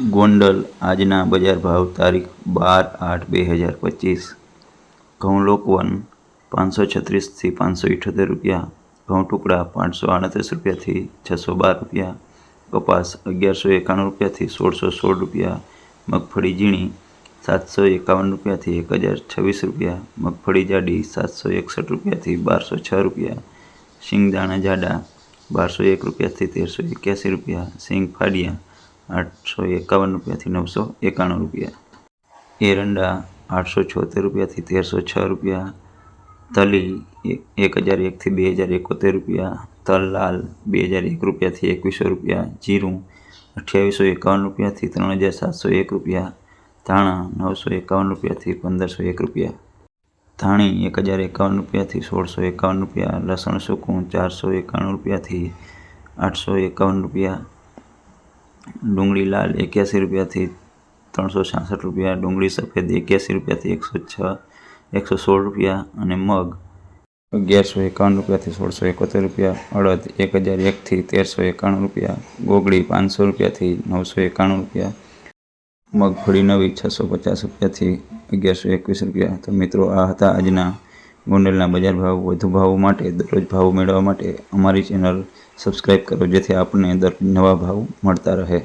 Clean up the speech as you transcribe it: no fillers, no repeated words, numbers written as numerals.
ગોંડલ આજના બજાર ભાવ તારીખ 12/8/2025। ઘઉં લોકવન 536 થી 578 રૂપિયા, ઘઉં ટુકડા 538 રૂપિયાથી 612 રૂપિયા, કપાસ 1191 રૂપિયાથી 1616 રૂપિયા, મગફળી ઝીણી 751 રૂપિયાથી 1026 રૂપિયા, મગફળી જાડી 761 રૂપિયાથી 1206 રૂપિયા, શિંગદાણા જાડા 1201 રૂપિયાથી 1381 રૂપિયા, સિંગ ફાડિયા 851 રૂપિયાથી 991 રૂપિયા, એરંડા 876 રૂપિયાથી 1306 રૂપિયા, તલી 1001 થી 2071 રૂપિયા, તલ લાલ 2001 રૂપિયાથી 2100 રૂપિયા, જીરું 2851 રૂપિયાથી 3701 રૂપિયા, ધાણા 951 રૂપિયાથી 1501 રૂપિયા, ધાણી 1051 રૂપિયાથી 1651 રૂપિયા, લસણ સૂકું 491 રૂપિયાથી 851 રૂપિયા, ડુંગળી લાલ 81 રૂપિયાથી 366 રૂપિયા, ડુંગળી સફેદ 81 રૂપિયાથી 116 રૂપિયા અને મગ 1151 રૂપિયાથી 1671 રૂપિયા, અડદ 1001 થી 1391 રૂપિયા, ગોગળી 500 રૂપિયાથી 991 રૂપિયા, મગફળી નવી 650 રૂપિયાથી 1121 રૂપિયા। તો મિત્રો, આ હતા આજના ગોંડલના બજાર ભાવ। વધુ ભાવો માટે દરરોજ ભાવ મેળવવા માટે અમારી ચેનલ સબસ્ક્રાઈબ કરો, જેથી આપણને દરરોજ નવા ભાવ મળતા રહે।